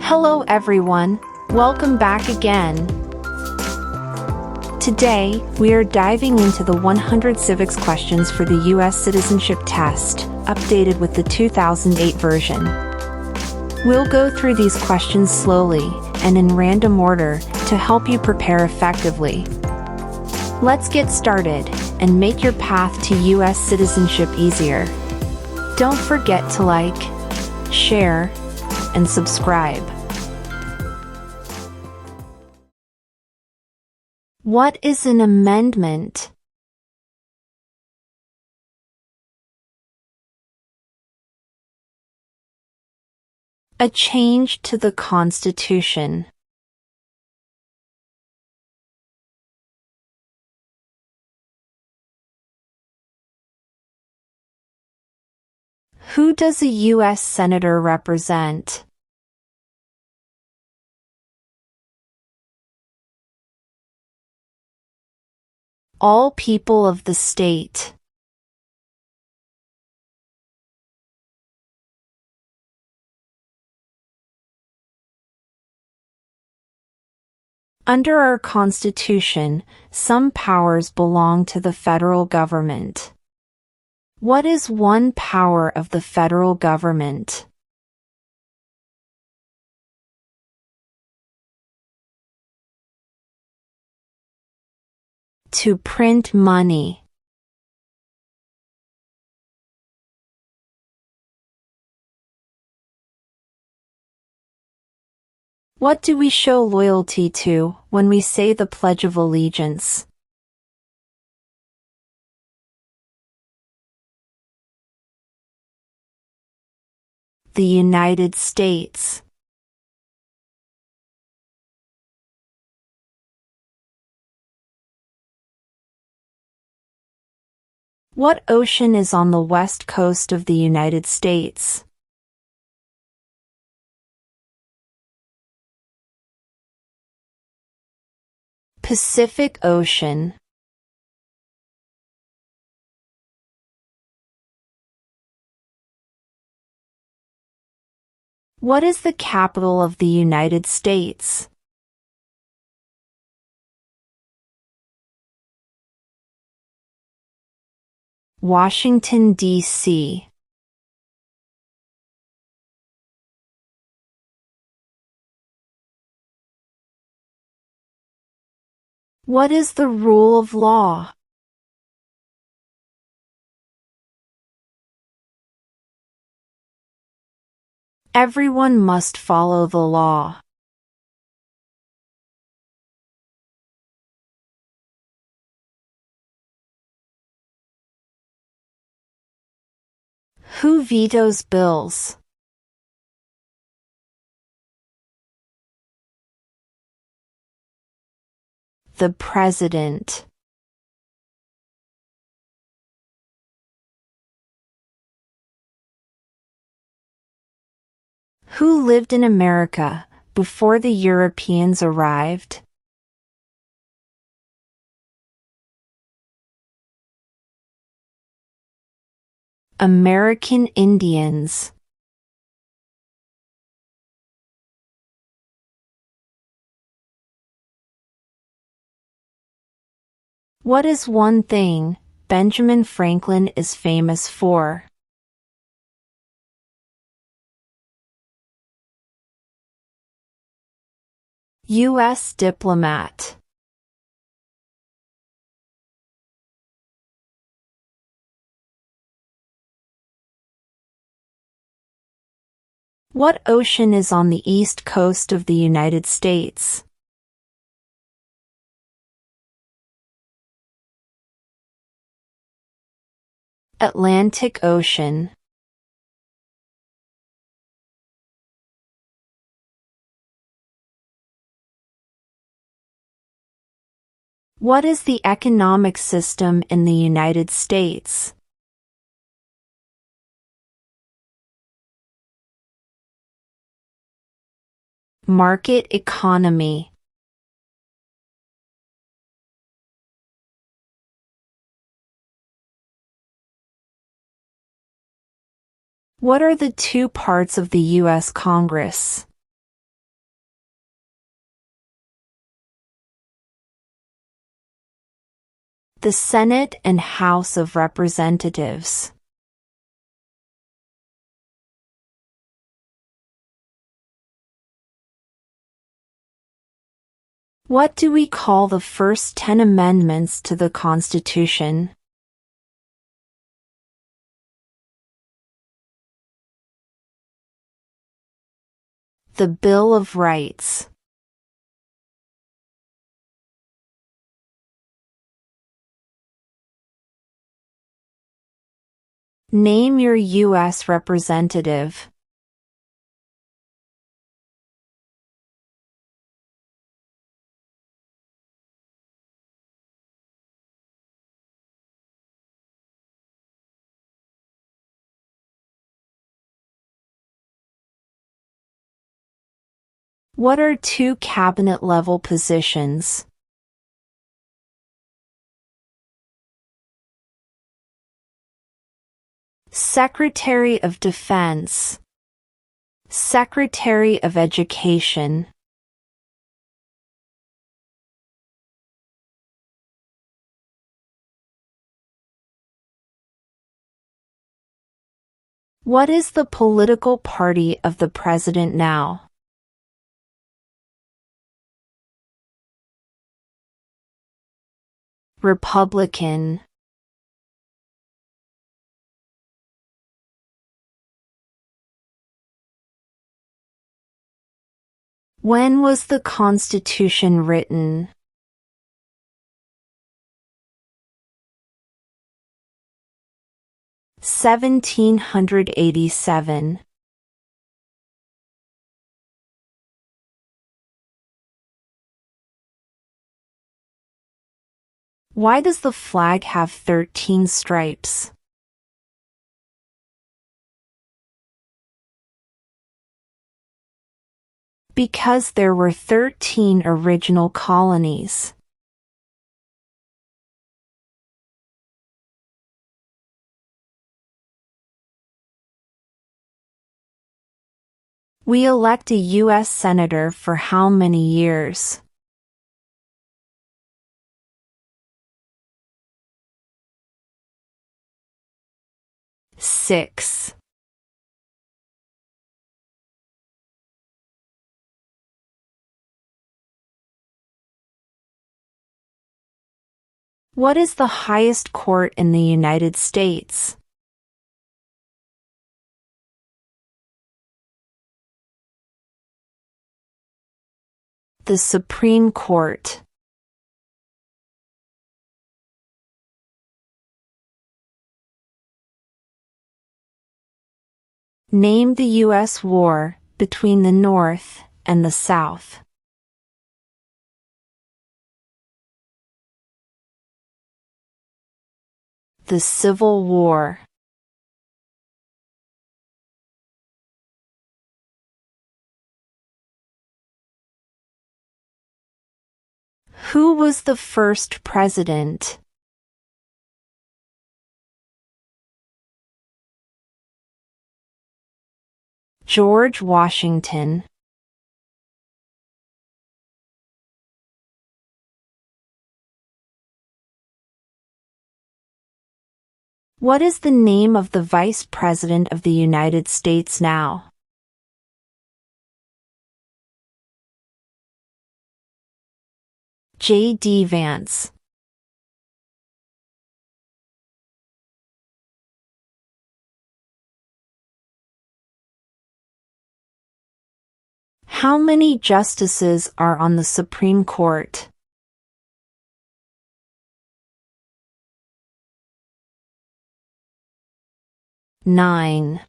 Hello everyone, welcome back again. Today, we are diving into the 100 civics questions for the U.S. Citizenship Test, updated with the 2008 version. We'll go through these questions slowly and in random order to help you prepare effectively. Let's get started and make your path to U.S. citizenship easier. Don't forget to like, share, and subscribe. What is an amendment? A change to the Constitution. Who does a U.S. Senator represent? All people of the state. Under our Constitution, some powers belong to the federal government. What is one power of the federal government? To print money. What do we show loyalty to when we say the Pledge of Allegiance? The United States. What ocean is on the west coast of the United States? Pacific Ocean. What is the capital of the United States? Washington, D.C. What is the rule of law? Everyone must follow the law. Who vetoes bills? The President. Who lived in America before the Europeans arrived? American Indians. What is one thing Benjamin Franklin is famous for? U.S. diplomat. What ocean is on the east coast of the United States? Atlantic Ocean. What is the economic system in the United States? Market economy. What are the two parts of the U.S. Congress? The Senate and House of Representatives. What do we call the first 10 amendments to the Constitution? The Bill of Rights. Name your U.S. representative. What are two cabinet-level positions? Secretary of Defense, Secretary of Education. What is the political party of the president now? Republican. When was the Constitution written? (1787). Why does the flag have 13 stripes? Because there were 13 original colonies. We elect a U.S. Senator for how many years? Six. What is the highest court in the United States? The Supreme Court. Name the U.S. war between the North and the South. The Civil War. Who was the first president? George Washington. What is the name of the Vice President of the United States now? J.D. Vance. How many justices are on the Supreme Court? 9.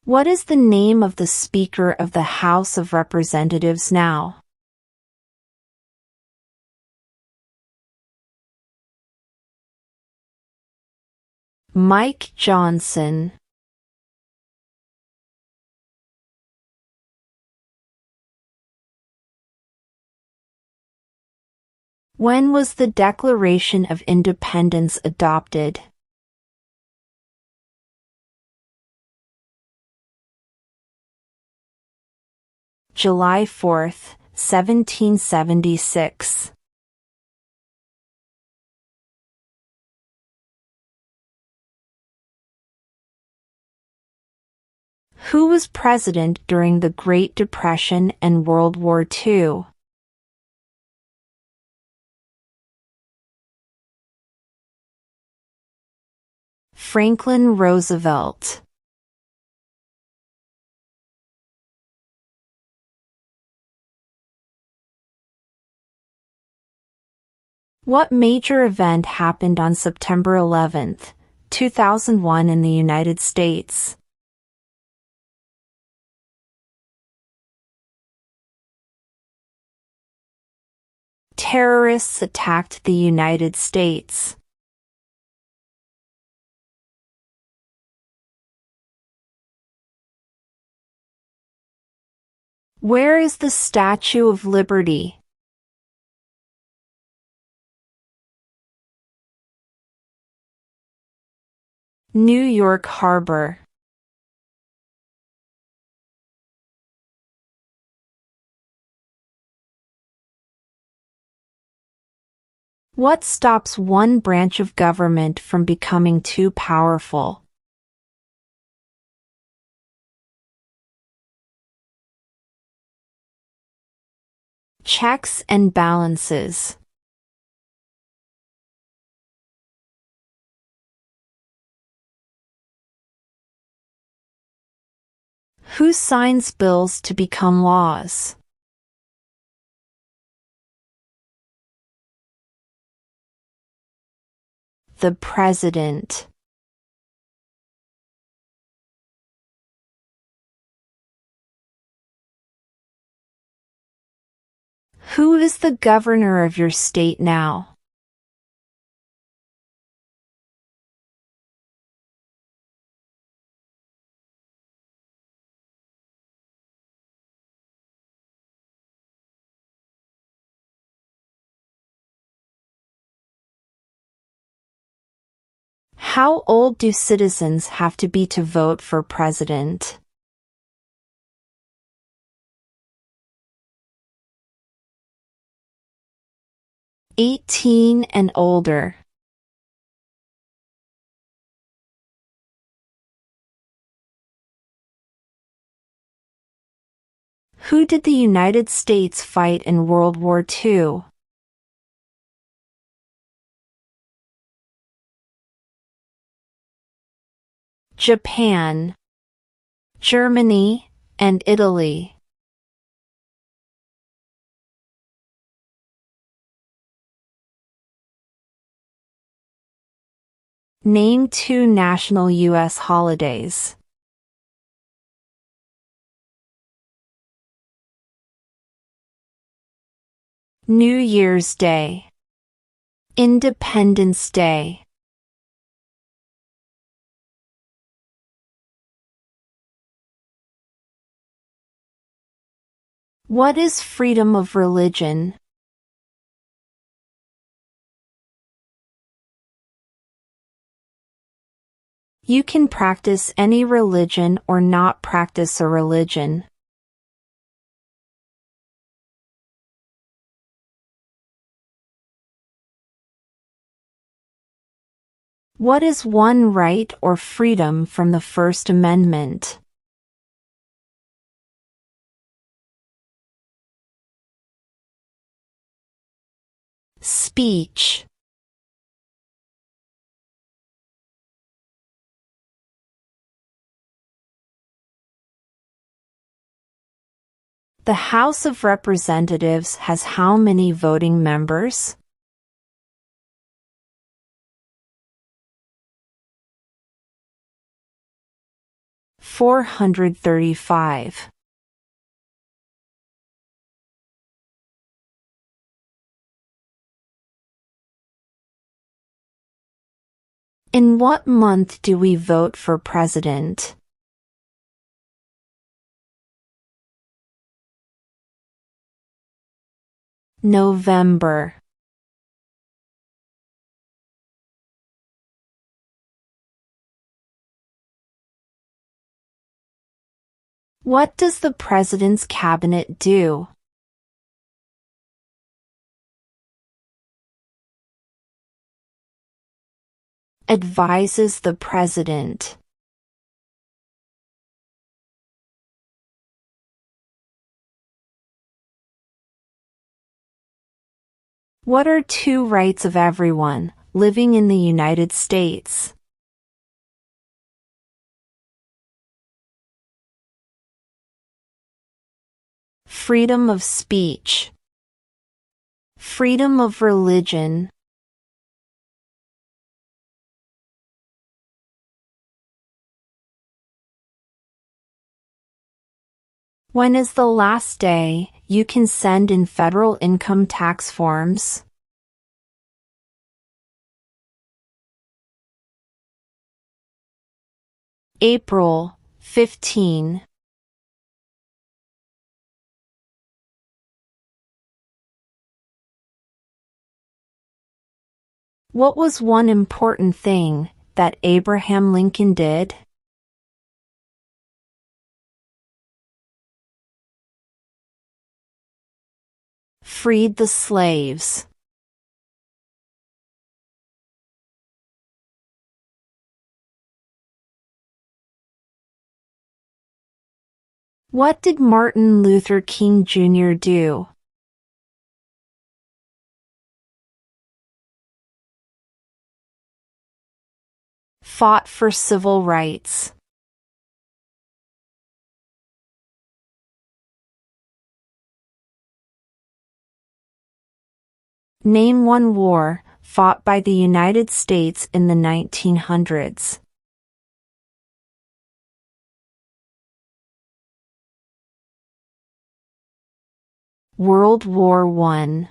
What is the name of the Speaker of the House of Representatives now? Mike Johnson. When was the Declaration of Independence adopted? July 4th, 1776. Who was president during the Great Depression and World War II? Franklin Roosevelt. What major event happened on September 11, 2001 in the United States? Terrorists attacked the United States. Where is the Statue of Liberty? New York Harbor. What stops one branch of government from becoming too powerful? Checks and balances. Who signs bills to become laws? The President. Who is the governor of your state now? How old do citizens have to be to vote for president? 18 and older. Who did the United States fight in World War II? Japan, Germany, and Italy. Name 2 national U.S. holidays. New Year's Day. Independence Day. What is freedom of religion? You can practice any religion or not practice a religion. What is one right or freedom from the First Amendment? Speech. The House of Representatives has how many voting members? 435. In what month do we vote for president? November. What does the President's Cabinet do? Advises the President. What are two rights of everyone living in the United States? Freedom of speech. Freedom of religion. When is the last day you can send in federal income tax forms? April 15. What was one important thing that Abraham Lincoln did? Freed the slaves. What did Martin Luther King Jr. do? Fought for civil rights. Name one war fought by the United States in the 1900s. World War I.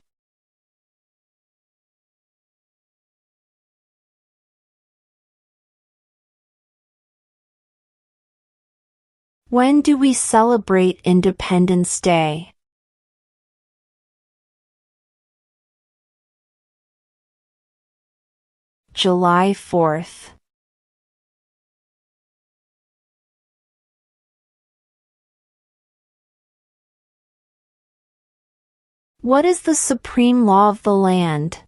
When do we celebrate Independence Day? July 4th. What is the supreme law of the land?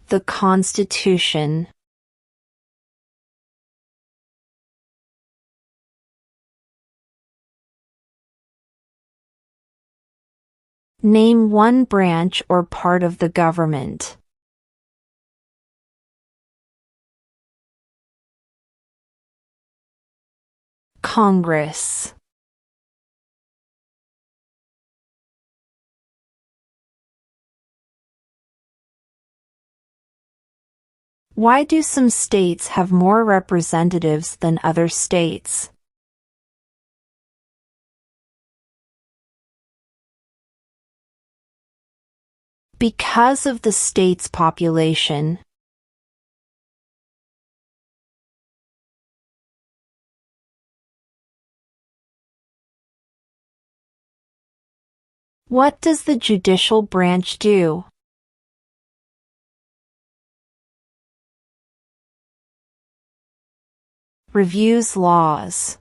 The Constitution. Name one branch or part of the government. Congress. Why do some states have more representatives than other states? Because of the state's population. What does the judicial branch do? Reviews laws.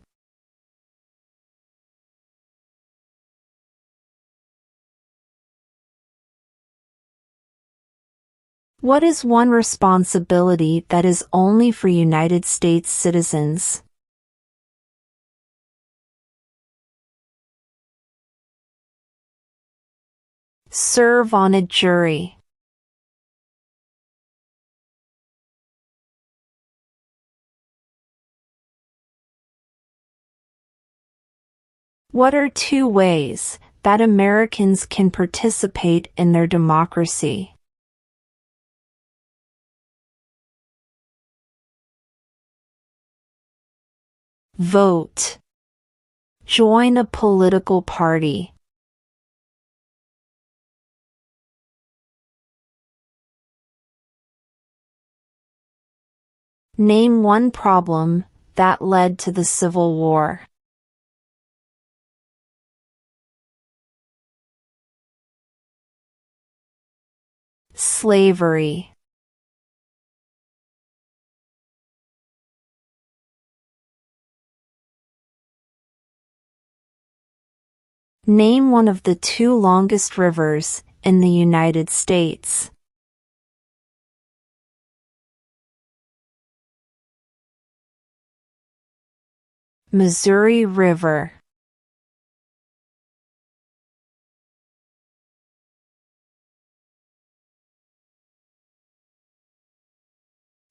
What is one responsibility that is only for United States citizens? Serve on a jury. What are two ways that Americans can participate in their democracy? Vote. Join a political party. Name one problem that led to the Civil War. Slavery. Name one of the two longest rivers in the United States. Missouri River.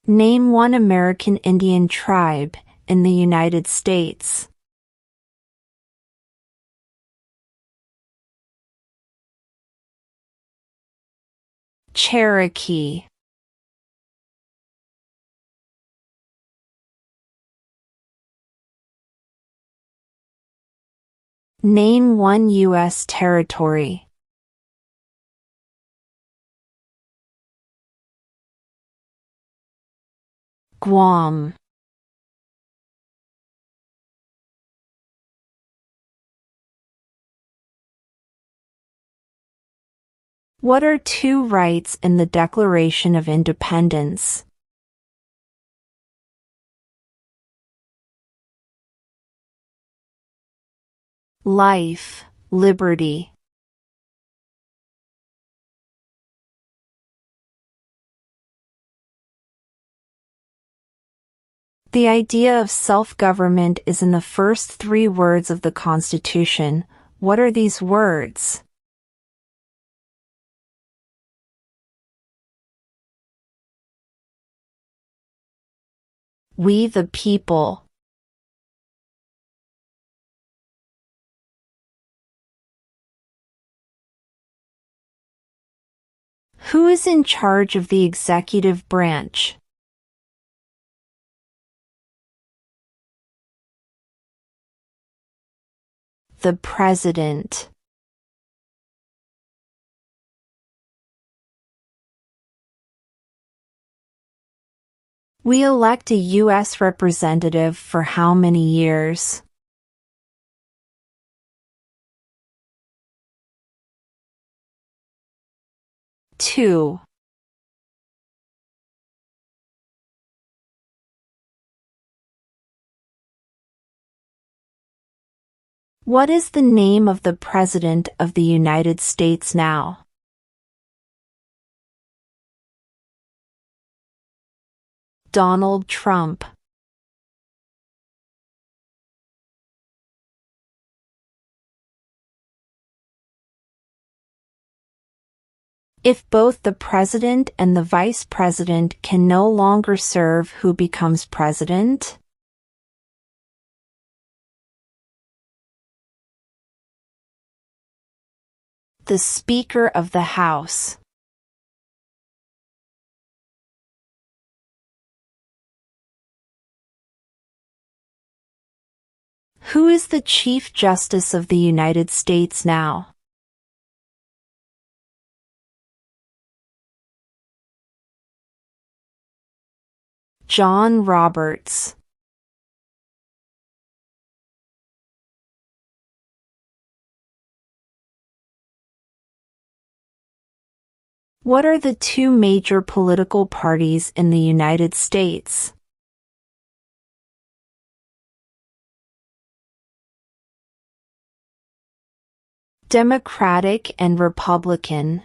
Name one American Indian tribe in the United States. Cherokee. Name one U.S. territory. Guam. What are two rights in the Declaration of Independence? Life, liberty. The idea of self-government is in the first three words of the Constitution. What are these words? We the people. Who is in charge of the executive branch? The President. We elect a U.S. representative for how many years? 2. What is the name of the President of the United States now? Donald Trump. If both the President and the Vice President can no longer serve, who becomes President? The Speaker of the House. Who is the Chief Justice of the United States now? John Roberts. What are the two major political parties in the United States? Democratic and Republican.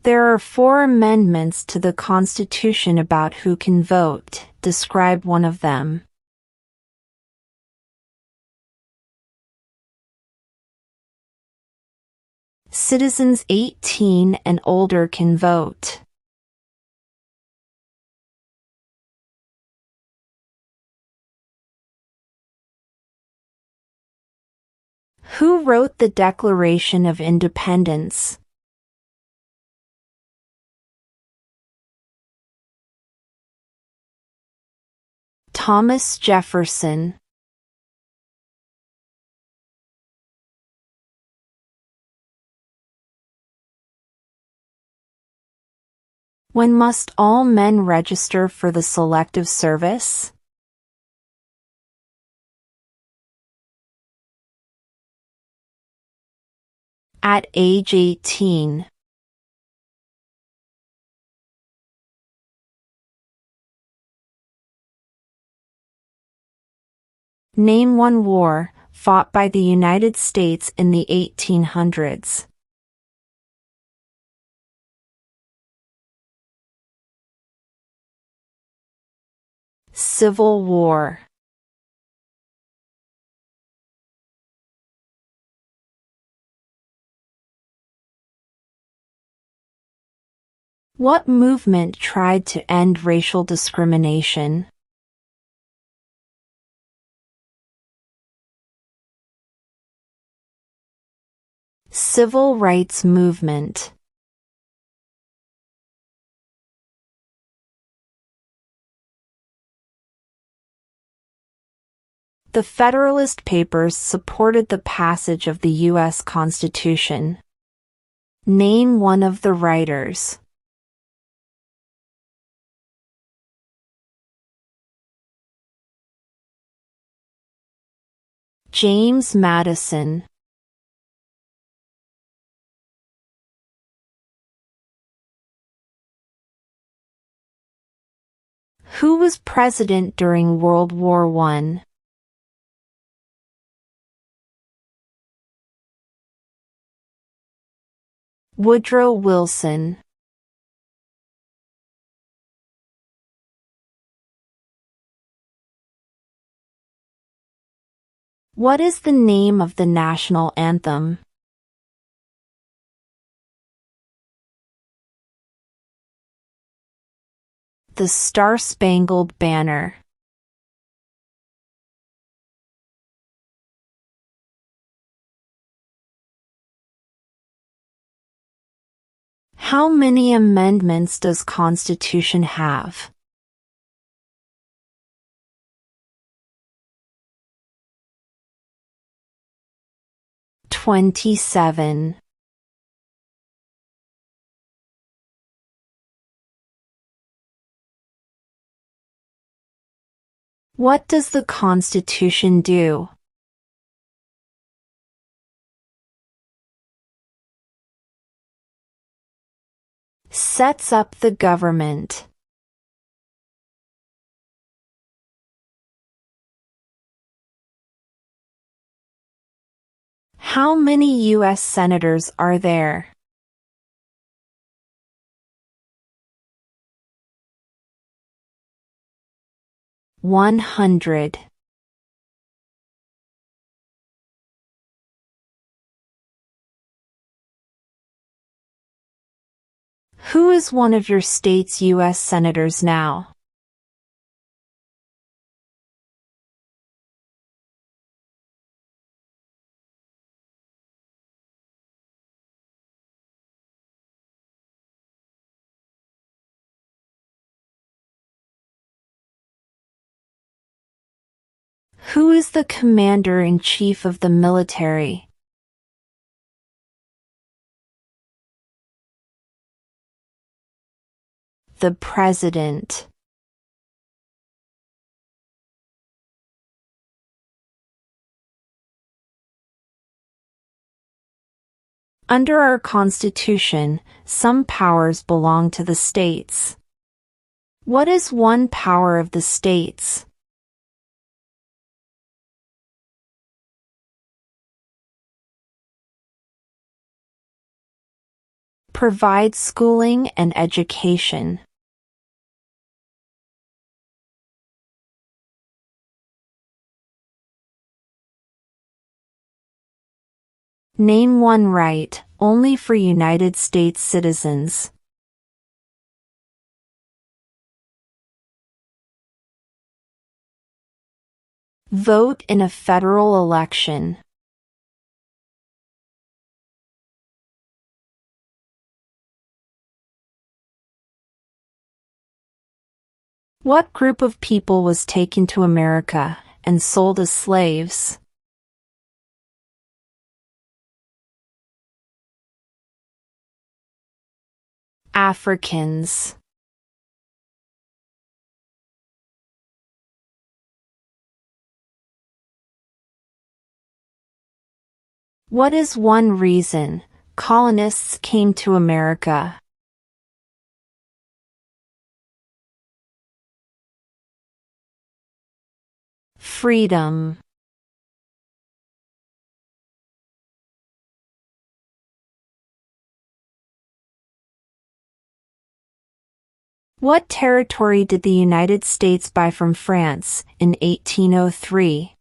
There are 4 amendments to the Constitution about who can vote. Describe one of them. Citizens 18 and older can vote. Who wrote the Declaration of Independence? Thomas Jefferson. When must all men register for the Selective Service? At age 18. Name one war fought by the United States in the 1800s. Civil War. What movement tried to end racial discrimination? Civil rights movement. The Federalist Papers supported the passage of the U.S. Constitution. Name one of the writers. James Madison. Who was president during World War I? Woodrow Wilson. What is the name of the national anthem? The Star-Spangled Banner. How many amendments does Constitution have? "27". What does the Constitution do? Sets up the government. How many U.S. senators are there? "100". Who is one of your state's U.S. senators now? Who is the commander-in-chief of the military? The president. Under our Constitution, some powers belong to the states. What is one power of the states? Provide schooling and education. Name one right, only for United States citizens. Vote in a federal election. What group of people was taken to America and sold as slaves? Africans. What is one reason colonists came to America? Freedom. What territory did the United States buy from France in 1803?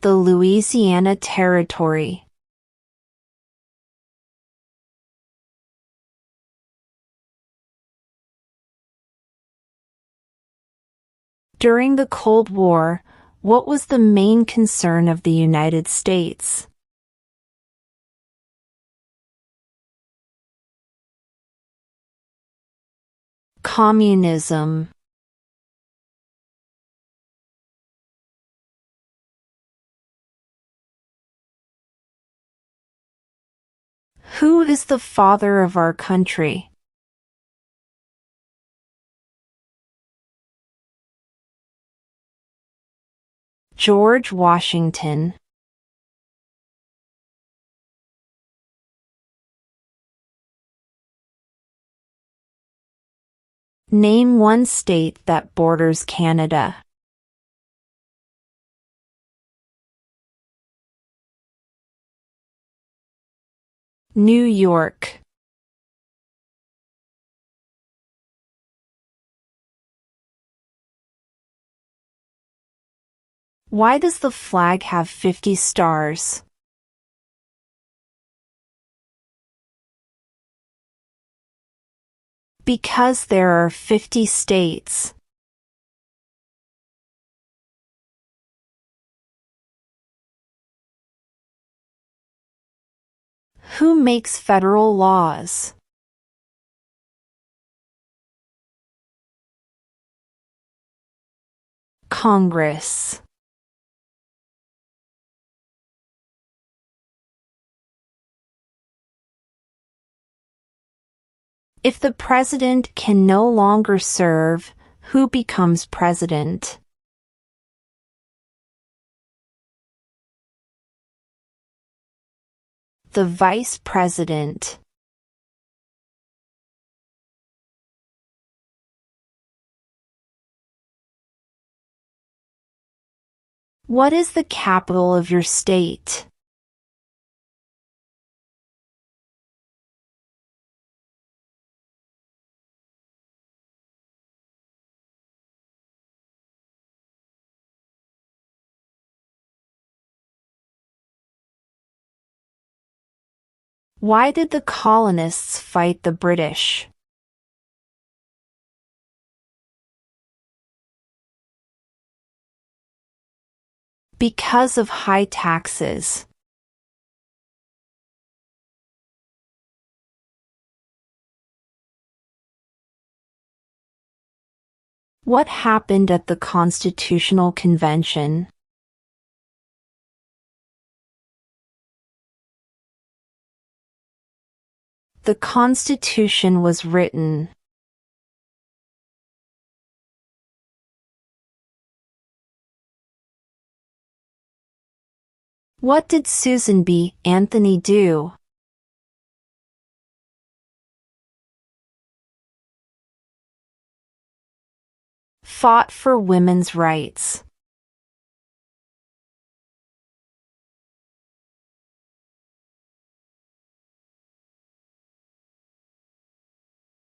The Louisiana Territory. During the Cold War, what was the main concern of the United States? Communism. Who is the father of our country? George Washington. Name one state that borders Canada. New York. Why does the flag have 50 stars? Because there are 50 states. Who makes federal laws? Congress. If the president can no longer serve, who becomes president? The vice president. What is the capital of your state? Why did the colonists fight the British? Because of high taxes. What happened at the Constitutional Convention? The Constitution was written. What did Susan B. Anthony do? Fought for women's rights.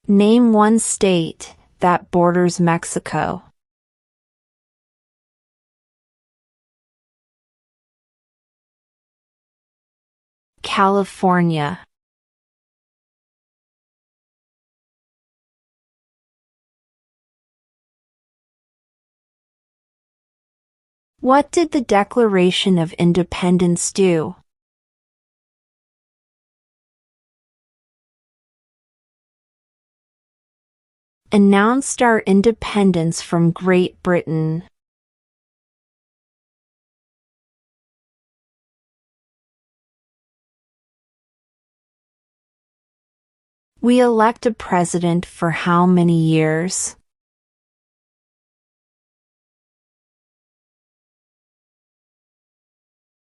Name one state that borders Mexico. California. What did the Declaration of Independence do? Announced our independence from Great Britain. We elect a president for how many years?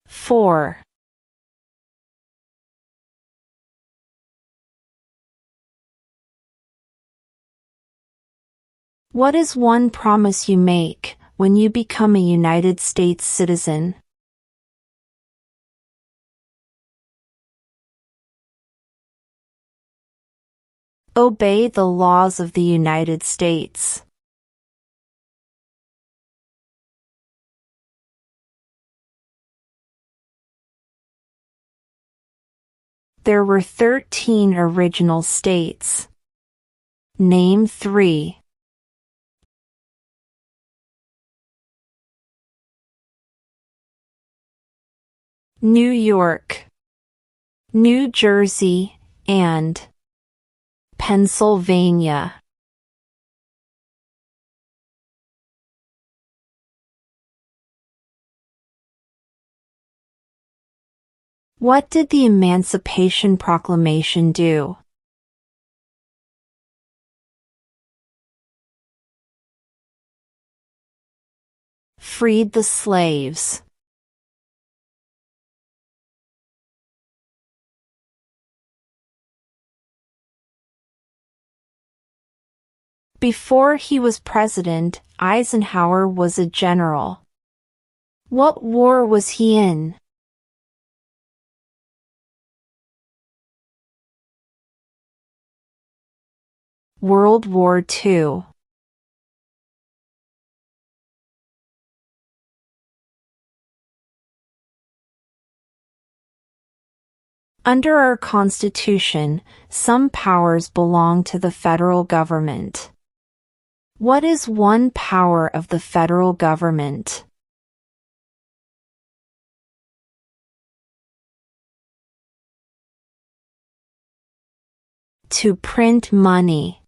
4. What is one promise you make when you become a United States citizen? Obey the laws of the United States. There were 13 original states. Name 3. New York, New Jersey, and Pennsylvania. What did the Emancipation Proclamation do? Freed the slaves. Before he was president, Eisenhower was a general. What war was he in? World War II. Under our Constitution, some powers belong to the federal government. What is one power of the federal government? To print money.